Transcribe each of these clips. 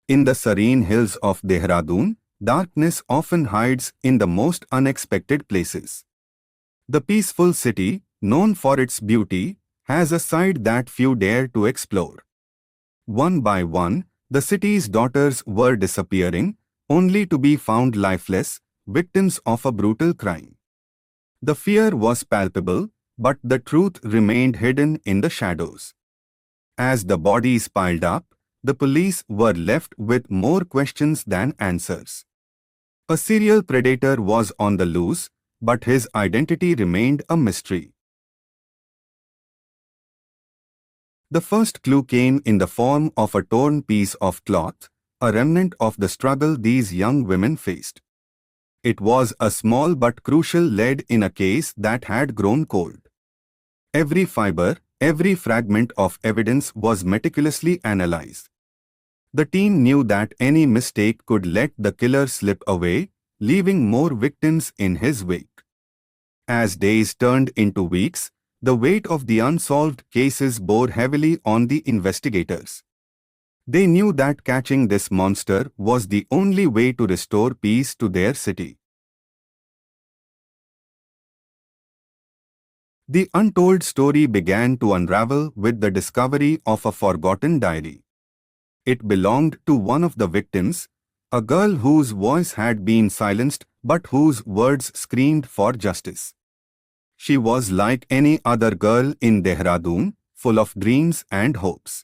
In the serene hills of Dehradun, darkness often hides in the most unexpected places. The peaceful city, known for its beauty, has a side that few dare to explore. One by one, the city's daughters were disappearing, only to be found lifeless, victims of a brutal crime. The fear was palpable, but the truth remained hidden in the shadows. As the bodies piled up, the police were left with more questions than answers. A serial predator was on the loose, but his identity remained a mystery. The first clue came in the form of a torn piece of cloth, a remnant of the struggle these young women faced. It was a small but crucial lead in a case that had grown cold. Every fiber, every fragment of evidence was meticulously analyzed. The team knew that any mistake could let the killer slip away, leaving more victims in his wake. As days turned into weeks, the weight of the unsolved cases bore heavily on the investigators. They knew that catching this monster was the only way to restore peace to their city. The untold story began to unravel with the discovery of a forgotten diary. It belonged to one of the victims, a girl whose voice had been silenced but whose words screamed for justice. She was like any other girl in Dehradun, full of dreams and hopes.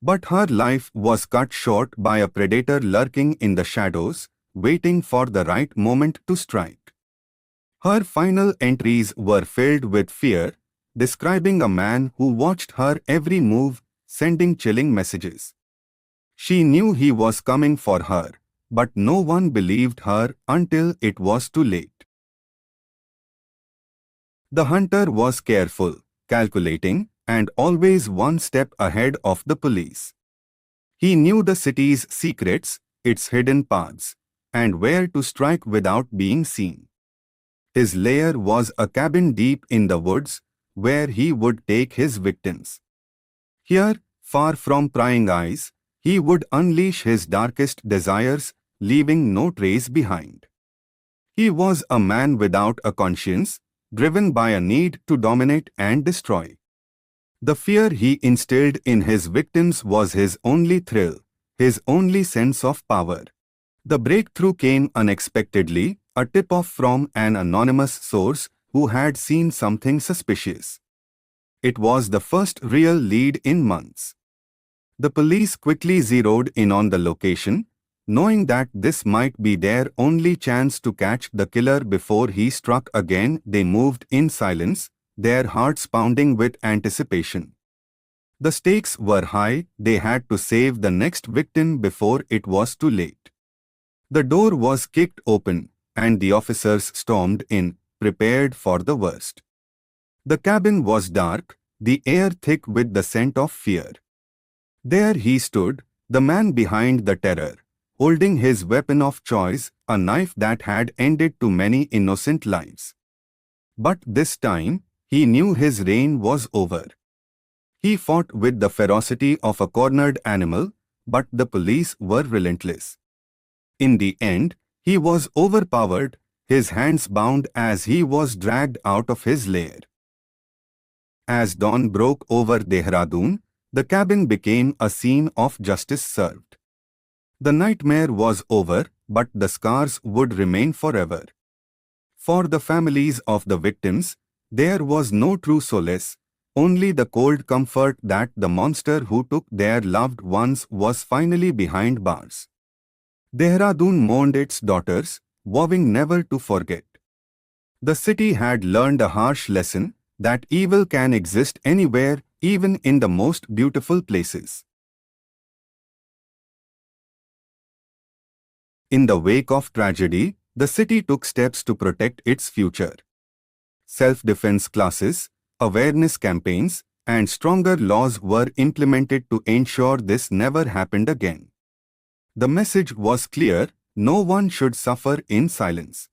But her life was cut short by a predator lurking in the shadows, waiting for the right moment to strike. Her final entries were filled with fear, describing a man who watched her every move, sending chilling messages. She knew he was coming for her, but no one believed her until it was too late. The hunter was careful, calculating, and always one step ahead of the police. He knew the city's secrets, its hidden paths, and where to strike without being seen. His lair was a cabin deep in the woods, where he would take his victims. Here, far from prying eyes, he would unleash his darkest desires, leaving no trace behind. He was a man without a conscience, driven by a need to dominate and destroy. The fear he instilled in his victims was his only thrill, his only sense of power. The breakthrough came unexpectedly, a tip-off from an anonymous source who had seen something suspicious. It was the first real lead in months. The police quickly zeroed in on the location, knowing that this might be their only chance to catch the killer before he struck again. They moved in silence, their hearts pounding with anticipation. The stakes were high, they had to save the next victim before it was too late. The door was kicked open, and the officers stormed in, prepared for the worst. The cabin was dark, the air thick with the scent of fear. There he stood, the man behind the terror, holding his weapon of choice, a knife that had ended too many innocent lives. But this time, he knew his reign was over. He fought with the ferocity of a cornered animal, but the police were relentless. In the end, he was overpowered, his hands bound as he was dragged out of his lair. As dawn broke over Dehradun, the cabin became a scene of justice served. The nightmare was over, but the scars would remain forever. For the families of the victims, there was no true solace, only the cold comfort that the monster who took their loved ones was finally behind bars. Dehradun mourned its daughters, vowing never to forget. The city had learned a harsh lesson, that evil can exist anywhere, even in the most beautiful places. In the wake of tragedy, the city took steps to protect its future. Self-defense classes, awareness campaigns, and stronger laws were implemented to ensure this never happened again. The message was clear: no one should suffer in silence.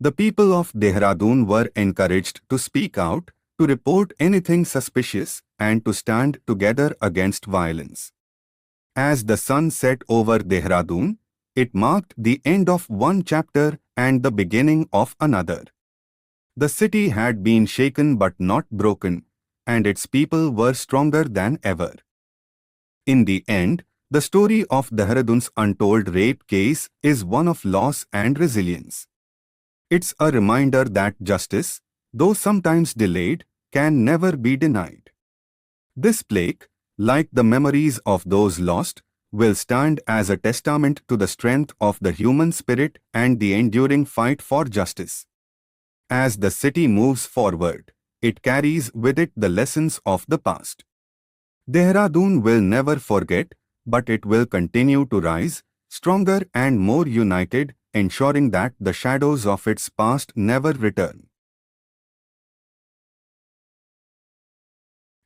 The people of Dehradun were encouraged to speak out, to report anything suspicious, and to stand together against violence. As the sun set over Dehradun, it marked the end of one chapter and the beginning of another. The city had been shaken but not broken, and its people were stronger than ever. In the end, the story of Dehradun's Untold Rape case is one of loss and resilience. It's a reminder that justice, though sometimes delayed, can never be denied. This plaque, like the memories of those lost, will stand as a testament to the strength of the human spirit and the enduring fight for justice. As the city moves forward, it carries with it the lessons of the past. Dehradun will never forget, but it will continue to rise, stronger and more united, ensuring that the shadows of its past never return.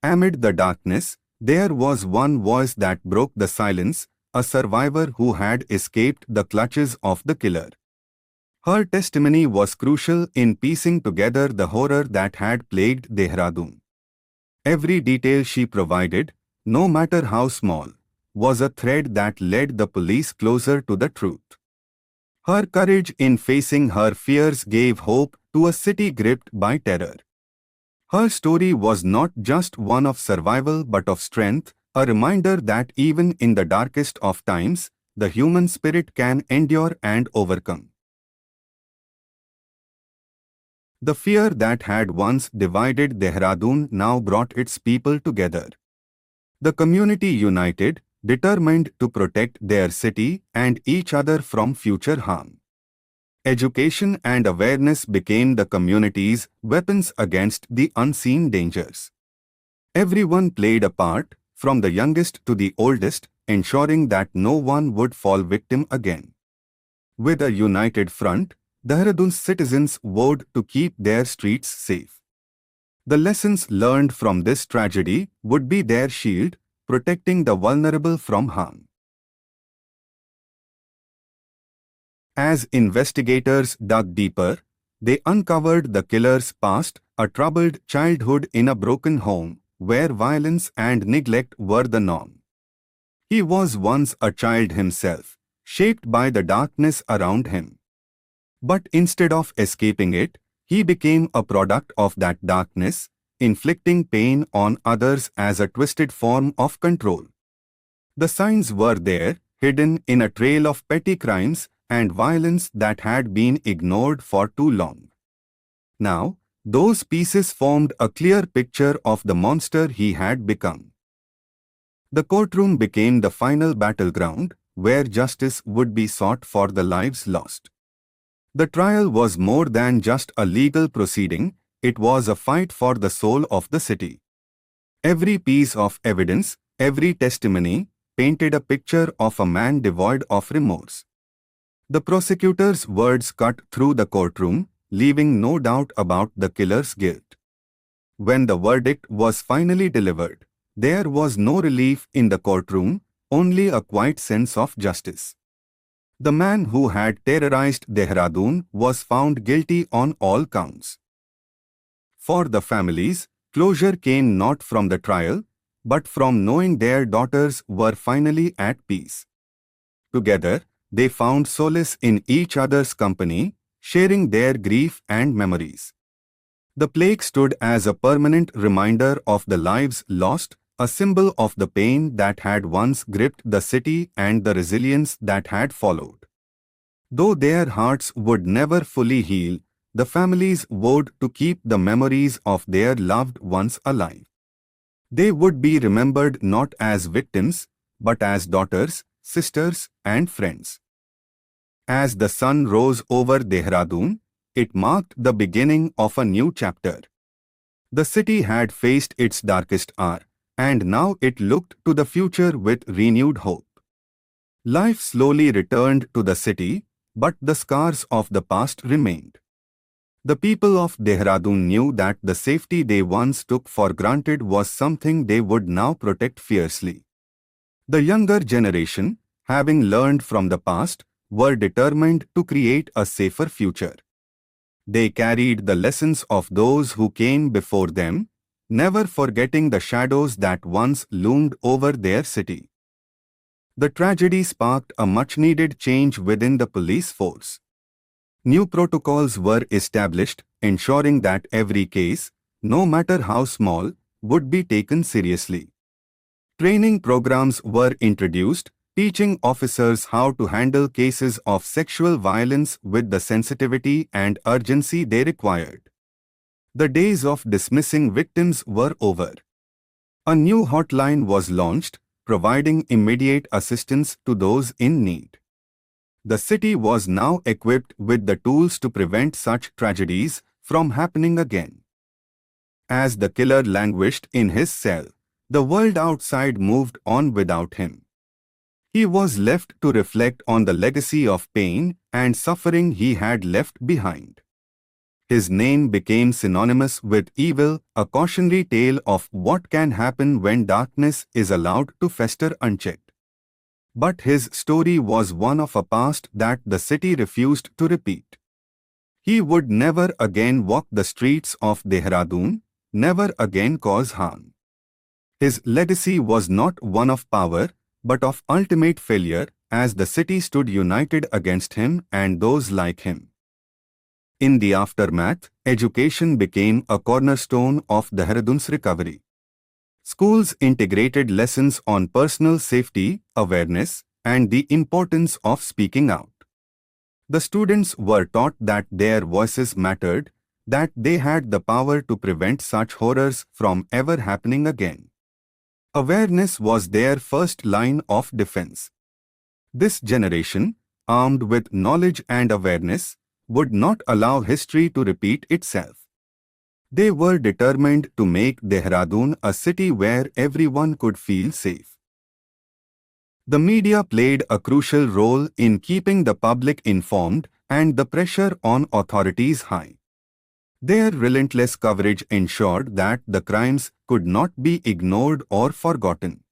Amid the darkness, there was one voice that broke the silence, a survivor who had escaped the clutches of the killer. Her testimony was crucial in piecing together the horror that had plagued Dehradun. Every detail she provided, no matter how small, was a thread that led the police closer to the truth. Her courage in facing her fears gave hope to a city gripped by terror. Her story was not just one of survival but of strength, a reminder that even in the darkest of times, the human spirit can endure and overcome. The fear that had once divided Dehradun now brought its people together. The community united, determined to protect their city and each other from future harm. Education and awareness became the community's weapons against the unseen dangers. Everyone played a part, from the youngest to the oldest, ensuring that no one would fall victim again. With a united front, Dehradun's citizens vowed to keep their streets safe. The lessons learned from this tragedy would be their shield, protecting the vulnerable from harm. As investigators dug deeper, they uncovered the killer's past, a troubled childhood in a broken home, where violence and neglect were the norm. He was once a child himself, shaped by the darkness around him. But instead of escaping it, he became a product of that darkness, inflicting pain on others as a twisted form of control. The signs were there, hidden in a trail of petty crimes and violence that had been ignored for too long. Now, those pieces formed a clear picture of the monster he had become. The courtroom became the final battleground, where justice would be sought for the lives lost. The trial was more than just a legal proceeding, it was a fight for the soul of the city. Every piece of evidence, every testimony, painted a picture of a man devoid of remorse. The prosecutor's words cut through the courtroom, leaving no doubt about the killer's guilt. When the verdict was finally delivered, there was no relief in the courtroom, only a quiet sense of justice. The man who had terrorized Dehradun was found guilty on all counts. For the families, closure came not from the trial, but from knowing their daughters were finally at peace. Together, they found solace in each other's company, sharing their grief and memories. The plague stood as a permanent reminder of the lives lost, a symbol of the pain that had once gripped the city and the resilience that had followed. Though their hearts would never fully heal, the families vowed to keep the memories of their loved ones alive. They would be remembered not as victims, but as daughters, sisters, and friends. As the sun rose over Dehradun, it marked the beginning of a new chapter. The city had faced its darkest hour, and now it looked to the future with renewed hope. Life slowly returned to the city, but the scars of the past remained. The people of Dehradun knew that the safety they once took for granted was something they would now protect fiercely. The younger generation, having learned from the past, were determined to create a safer future. They carried the lessons of those who came before them, never forgetting the shadows that once loomed over their city. The tragedy sparked a much-needed change within the police force. New protocols were established, ensuring that every case, no matter how small, would be taken seriously. Training programs were introduced, teaching officers how to handle cases of sexual violence with the sensitivity and urgency they required. The days of dismissing victims were over. A new hotline was launched, providing immediate assistance to those in need. The city was now equipped with the tools to prevent such tragedies from happening again. As the killer languished in his cell, the world outside moved on without him. He was left to reflect on the legacy of pain and suffering he had left behind. His name became synonymous with evil, a cautionary tale of what can happen when darkness is allowed to fester unchecked. But his story was one of a past that the city refused to repeat. He would never again walk the streets of Dehradun, never again cause harm. His legacy was not one of power, but of ultimate failure, as the city stood united against him and those like him. In the aftermath, education became a cornerstone of Dehradun's recovery. Schools integrated lessons on personal safety, awareness, and the importance of speaking out. The students were taught that their voices mattered, that they had the power to prevent such horrors from ever happening again. Awareness was their first line of defense. This generation, armed with knowledge and awareness, would not allow history to repeat itself. They were determined to make Dehradun a city where everyone could feel safe. The media played a crucial role in keeping the public informed and the pressure on authorities high. Their relentless coverage ensured that the crimes could not be ignored or forgotten.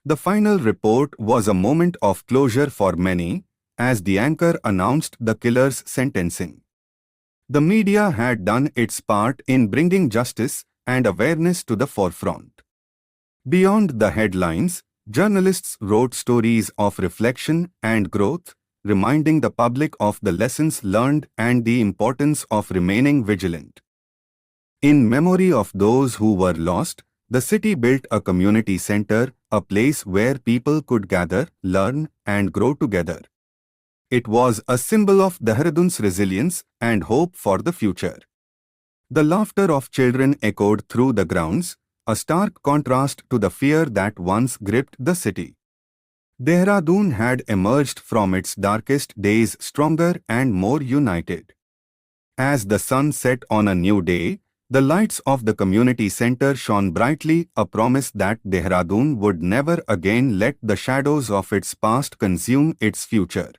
The final report was a moment of closure for many, as the anchor announced the killer's sentencing. The media had done its part in bringing justice and awareness to the forefront. Beyond the headlines, journalists wrote stories of reflection and growth, reminding the public of the lessons learned and the importance of remaining vigilant. In memory of those who were lost, the city built a community center, a place where people could gather, learn, and grow together. It was a symbol of Dehradun's resilience and hope for the future. The laughter of children echoed through the grounds, a stark contrast to the fear that once gripped the city. Dehradun had emerged from its darkest days stronger and more united. As the sun set on a new day, the lights of the community center shone brightly, a promise that Dehradun would never again let the shadows of its past consume its future.